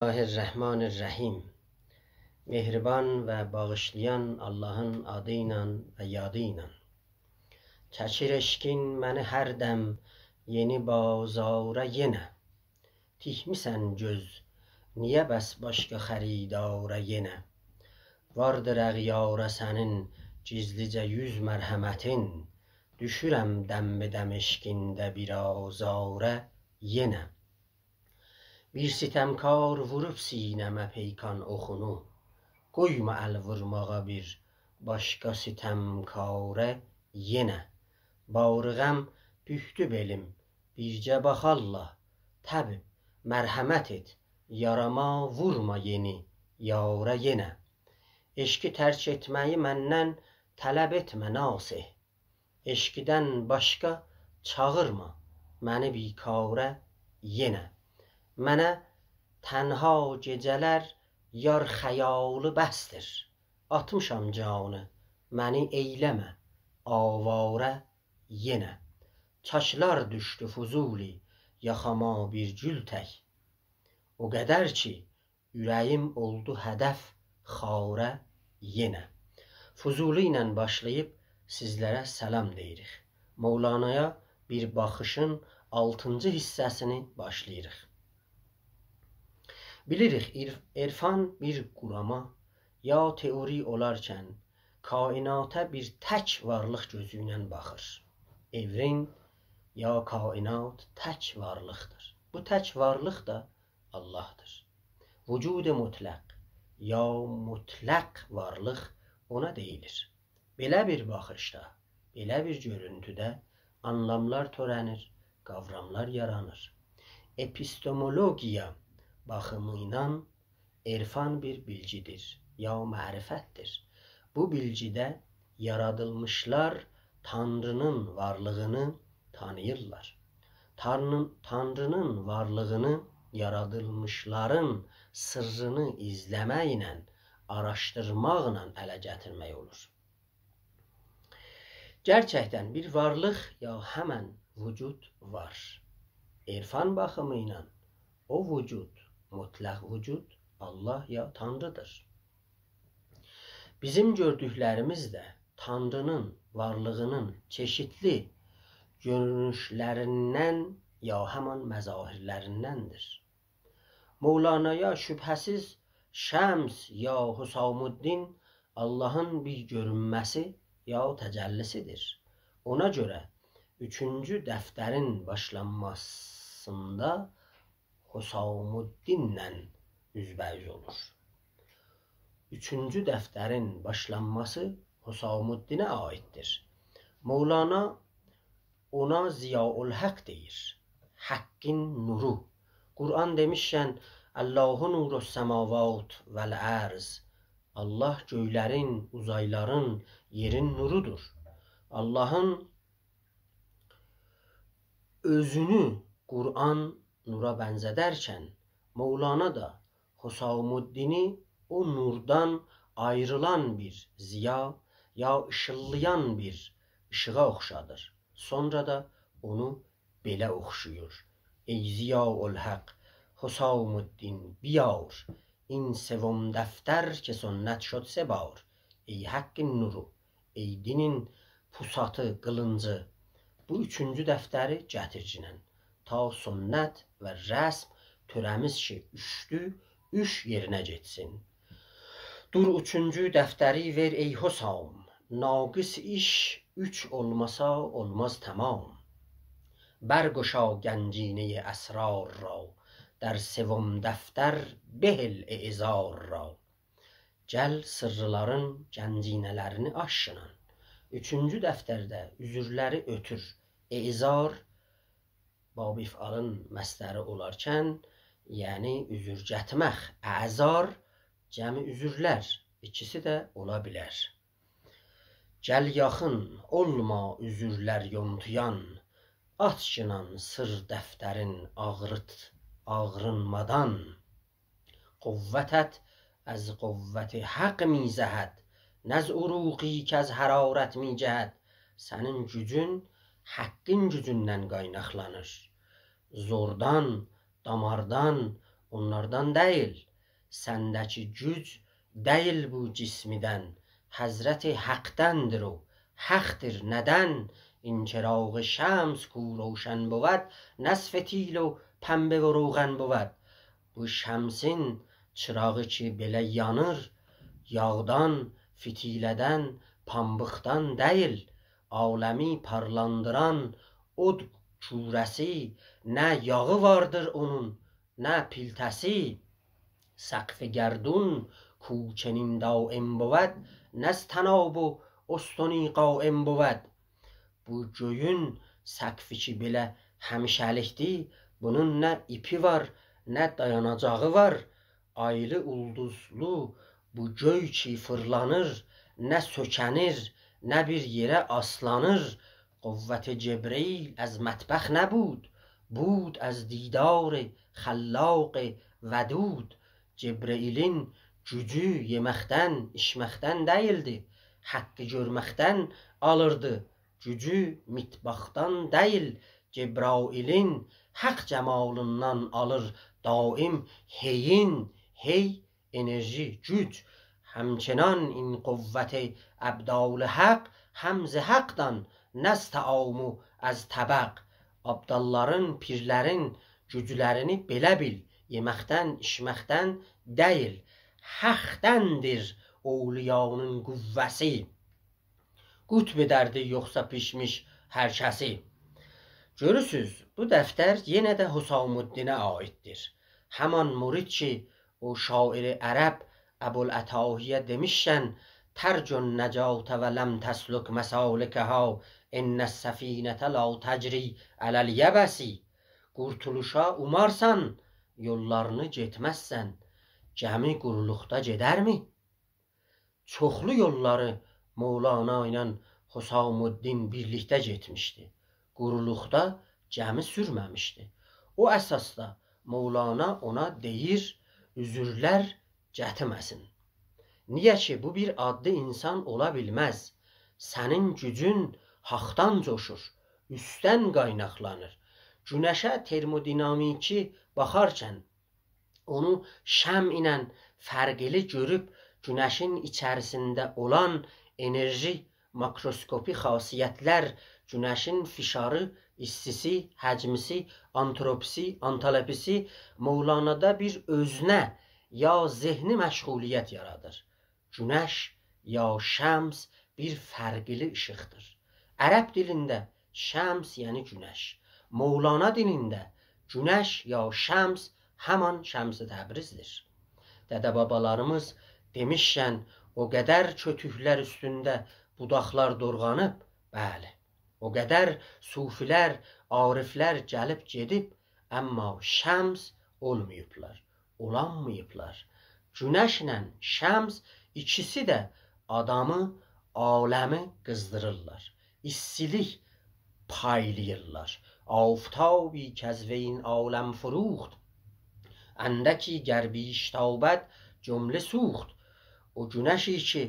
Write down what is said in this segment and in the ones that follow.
Bismillahirrahmanirrahim. Mehriban ve bağışlayan Allah'ın adıyla ve yadıyla. Çəkir eşkin məni hər dəm yeni bazara yenə. Tikmisən göz, niyə bəs başqa xəridara yenə? Vardır əğyara sənin gizlicə yüz mərhəmətin. Düşürəm dəmbədəm eşkində bir azara yenə. Bir sitəmkar vurub sinəmə peykan oxunu. Qoyma əl vurmağa bir başqa sitəmkara yenə. Bağrığəm büktü belim, bircə bax Allah. Təbib, mərhəmət et, yarama vurma yeni yara yenə. Eşki tərk etməyi məndən tələb etmə nasih. Eşkidən başqa çağırma məni bikara yenə. Mənə tənha gecələr yar xəyalı bəsdir. Atmışam canı, məni eyləmə avara yenə. Çaşlar düşdü Fuzuli, yaxama bir gül tək. O qədər ki, ürəyim oldu hədəf xara yenə. Fuzuli ilə başlayıb sizlərə səlam deyirik. Mevlana'ya bir baxışın 6-cı hissəsini başlayırıq. Bilirik irfan bir qurama ya teori olarkən kainata bir tək varlıq gözü ilə baxır. Evren ya kainat tək varlıqdır. Bu tək varlıq da Allah'dır. Vücud mutlaq ya mutlaq varlıq ona deyilir. Belə bir baxışda, belə bir görüntüdə anlamlar törənir, qavramlar yaranır. Epistemologiya baxımıyla irfan bir bilgidir, ya mərifətdir. Bu bilgidə yaradılmışlar Tanrının varlığını tanıyırlar. Tanrının varlığını yaradılmışların sırrını izləməklə, araşdırmaqla ələ gətirmək olur. Gerçekten bir varlıq ya həmən vücud var. İrfan baxımıyla o vücud, mutlaq vücud Allah ya Tanrıdır. Bizim gördüklərimiz də Tanrının varlığının çeşitli görünüşlərindən ya həmən məzahirlərindəndir. Mevlana'ya şübhəsiz Şəms ya Hüsamuddin Allah'ın bir görünməsi ya təcəllisidir. Ona görə 3-cü dəftərin başlanmasında Hüsamuddinlə üzbəüz olur. 3-cü dəftərin başlanması Hüsamuddinə aiddir. Mevlana ona Ziyaul Haq deyir. Haqqin nuru. Kur'an demişkən Allahu nurus semavat vel arz. Allah göylərin, uzayların, yerin nurudur. Allah'ın özünü Kur'an nura bənzədərkən Mevlana da Hüsamuddin'i o nurdan ayrılan bir ziya ya ışıllayan bir ışığa oxşadır. Sonra da onu belə oxşuyur. Ey Ziyaul Haq, Hüsamuddin biyar, in sevom dəftər ki sünnət şod sebar. Ey haqqin nuru, ey dinin pusatı, qılıncı. Bu 3-cü dəftəri gətircinən. Ta sünnət və rəsm törəmiz ki 3 yerinə getsin. Dur 3-cü dəftəri ver ey Hüsam. Naqis iş 3 olmasa olmaz tamam. Berguşa gəncینه اسرار را در سوم dəftər behil izar ra. Gəl sırrların gəncinələrini aşınan. 3-cü dəftərdə üzürləri ötür. İzar babifalın məsdəri olarkən, yəni üzür gətmək. Əzar cəmi üzürlər, ikisi də ola bilər. Gəl yaxın olma üzürlər yontuyan. Açınan sır dəftərin ağrınmadan. Quvvətət az quvvəti haqq mizəhəd. Nəz uruqi kəz hərarət micəhəd. Sənin gücün haqqın gücündən qaynaqlanır. Zordan, damardan onlardan değil. Sendeki güc değil bu cismiden. Hazreti Hak'tandır o. Haktır neden؟ این چراغ شمس کو روشن بود نصف فتیل و پنبه و روغن بود. Bu şemsin çırağı ki belə yanır, yağdan, fitileden, pambıqdan değil, alemi parlandıran od çurəsi, nə yağı vardır onun, nə piltəsi. سقف گردون کو چنین دایم بود نز تناب و استنی قایم بود. Bu göyün səqfi ki belə həmişəlikdir, bunun nə ipi var, nə dayanacağı var. Aylı ulduzlu bu göy ki fırlanır, nə sökənir, nə bir yerə aslanır. قوت جبریل از مطبخ نبود بود از دیدار خلاق ودود. Cebreilin gücü yeməkdən, içməkdən değildi. Hakkı görməkdən alırdı. Gücü mitbaxdan değil. Cebrailin hak cemalından alır daim heyin, hey enerji, güc. Həmçinan in quvvət əbdal haq həmz haqdan nəstəamu az təbəq. Abdalların, pirlərin güclərini belə bil. Yeməkdən, içməkdən değil. Haqdəndir ovliyanın qüvvəsi. Qutb edərdi yoxsa pişmiş hər kəsi. Görürsüz, bu dəftər yenə də Husamuddinə aiddir. Həman murid ki, o şairi ərəb Əbul-Ətahiyə demişkən, tərcun nəcatə və ləm təsluk məsalikəhə innəs-səfinətə la təcri ələl-yəbəsi. Qurtuluşa umarsan, yollarını getməzsən, gəmi quruluqda gedərmi? Çoxlu yolları Mevlana ilə Husamuddin birlikdə getmişdi. Quruluqda gəmi sürməmişdi. O əsasda Mevlana ona deyir, üzürlər gətirməsin. Niyə ki, bu bir adlı insan ola bilməz. Sənin gücün haqdan coşur, üstdən qaynaqlanır. Günəşə termodinamiki baxarkən onu şəm ilə fərqli görüb günəşin içərisində olan enerji, makroskopi xasiyyətlər, günəşin fişarı, istisi, həcmisi, antropisi, antalopisi Mevlana'da bir özünə ya zehni məşğuliyyət yaradır. Günəş ya şəms bir fərqli işıqdır. Ərəb dilində şəms yəni günəş. Mevlana dilində günəş ya şəms həman Şəms-i Təbrizdir. Dədə babalarımız demişkən, o qədər kötüklər üstündə budaqlar dorğanıb, bəli, o qədər sufilər, ariflər gəlib gedib, amma şəms olmayıblar, olanmayıblar. Günəşlə şəms ikisi də adamı, aləmi qızdırırlar, istilik paylayırlar. آفتابی کز وی این عالم فروخت اندکی گر بیش تابد cümle suxt. O günəşi ki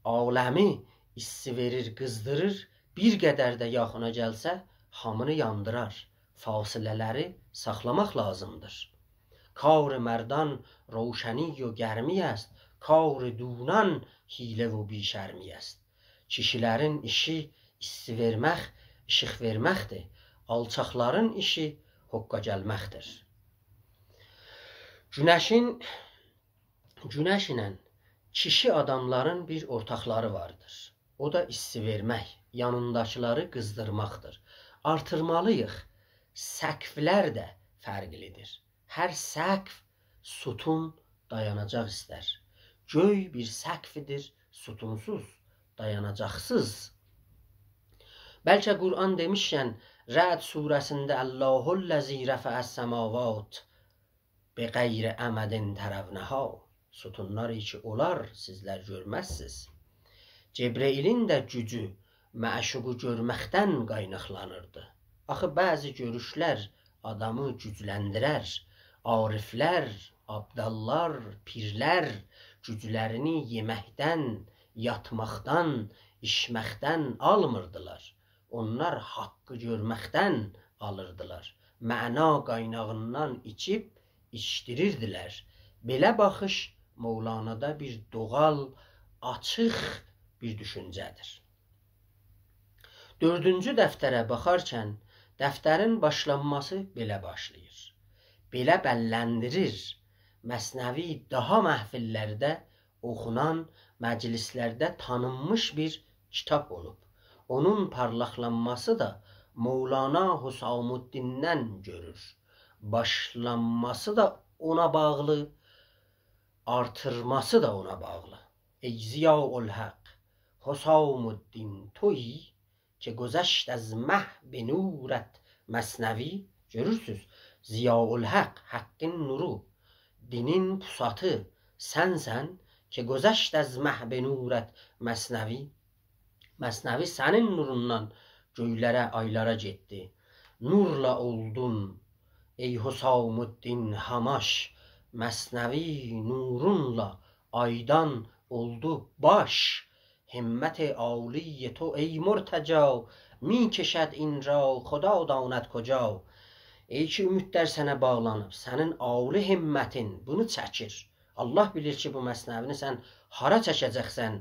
aləmi issi verir, qızdırır, bir qədər də yaxına gəlsə hamını yandırar. Fasilələri saxlamaq lazımdır. Kar merdan روشنی و گرمی است kar dunan hile و بیشرمی است. Kişilərin işi issi vermək, işıq verməkdir. Alçaqların işi hoqqa gəlməkdir. Günəş ilə kişi adamların bir ortaqları vardır. O da issi vermək, yanındakıları qızdırmaqdır. Artırmalıyıq. Səqflər də fərqlidir. Hər səqf sütun dayanacaq istər. Göy bir səqfidir, sütunsuz, dayanacaqsız. Bəlkə Qur'an demişkən, Rəd surəsində Allahullezî rəfəəs-səmavat bi qeyri əmədin tərəvnəhə. Sütunlar ki olar, sizlər görməzsiniz. Cebreilin də gücü məşuqu görməkdən qaynaqlanırdı. Axı bəzi görüşlər adamı gücləndirər. Ariflər, abdallar, pirlər güclərini yeməkdən, yatmaqdan, içməkdən almırdılar. Onlar haqqı görməkdən alırdılar. Məna qaynağından içib içdirirdilər. Belə baxış Mövlanada bir doğal, açıq bir düşüncədir. 4-cü dəftərə baxarkən dəftərin başlanması belə başlayır. Belə bəlləndirir. Məsnəvi daha məhfillərdə oxunan, məclislərdə tanınmış bir kitab olub. Onun parlaqlanması da Mövlana Hüsamüddin'dən görür. Başlanması da ona bağlı, artırması da ona bağlı. Ey Ziyaul Haq, Hüsamüddin toyi ki گذشت از مه به نورت مثنوی. Görürsüz, Ziyaul Haq, haqqın nuru, dinin pusatı sənsən ki گذشت از مه به نورت مثنوی. Məsnəvi sənin nurundan göylərə, aylara getdi. Nurla oldun ey Hüsamüddin Hamaş. Məsnəvi nurunla aydan oldu baş. همت عالی تو ای مرتجا می کشد این را خدا داند کجا. Ey ki ümidlər sənə bağlanıb, sənin ali himmətin bunu çəkir. Allah bilir ki bu məsnəvini sən hara çəkəcəksən.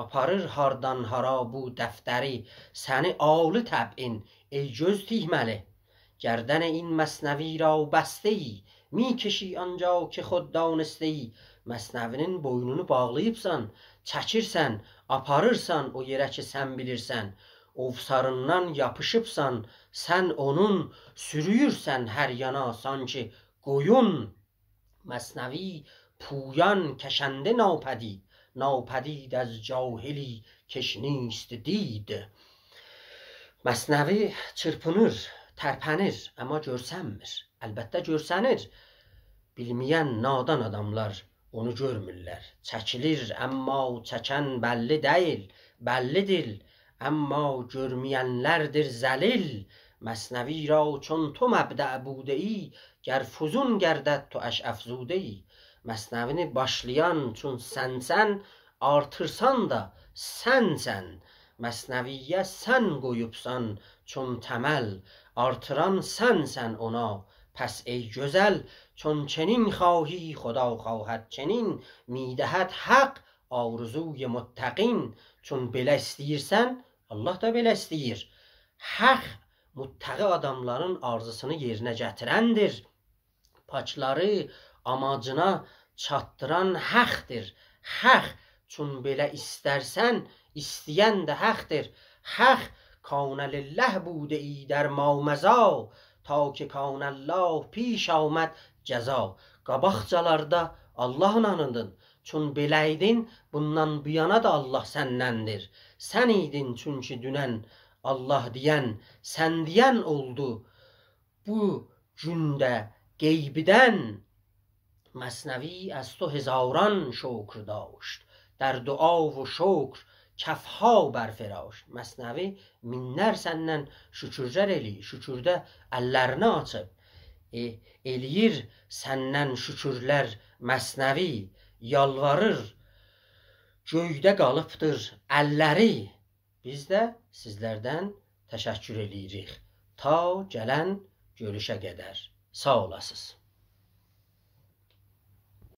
Aparır hardan hara bu dəftəri səni ali təb'in ey göz tihməli. گردن این məsnəvi را bəstə می کشی آنجا که خود دانسته. Məsnəvinin boynunu bağlayıbsan, çəkirsən, aparırsan o yerə ki sən bilirsən. Ovsarından yapışıbsan, sən onun sürüyürsən hər yana sanki qoyun. Məsnəvi پویان کشنده ناپدید ناپدید از cahili keş نیست did. Məsnəvi çırpınır, tərpənir, amma görsənmir. Əlbəttə görsənir. Bilməyən nadan adamlar onu görmürlər. Çəkilir, amma çəkən bəlli deyil, bəllidir. Amma görməyənlərdir zəlil. Məsnəvi را چون تو مبدأ بوده ای گر فزون گردد تو اش افزوده ای. Məsnəvini başlayan çün sənsən, artırsan da sənsən. Məsnəviyə sən qoyubsan çün təməl, artıran sənsən ona. Pəs ey gözəl, çün çenin xahi خدا خواهد çenin میدهد حق آرزوی متقین. Çün belə istəyirsən, Allah da belə istəyir. Haq muttaqi adamların arzusunu yerinə gətirəndir. Paçları amacına çatdıran haqdır. Haq çün belə istərsən, istəyən də haqdır. Haq کان لله بوده ای در مامضا تا که کان الله پیش آمد cəza. Qabaqcalarda Allah'ın anındın. Çün beləydin, bundan bu yana da Allah səndəndir. Sən idin çünki dünən Allah deyən, sən deyən oldu. Bu gündə qeybidən Məsnəvi از تو هزاران şükür داشت در دعا و şükür kəfha bərfirashт. Məsnəvi minlər səndən şükürlər eləyir. Şükürdə əllərini açıb. Eləyir səndən şükürlər Məsnəvi. Yalvarır, göydə qalıbdır əlləri. Biz də sizlərdən təşəkkür eləyirik. Ta gələn görüşə qədər. Sağ olasınız.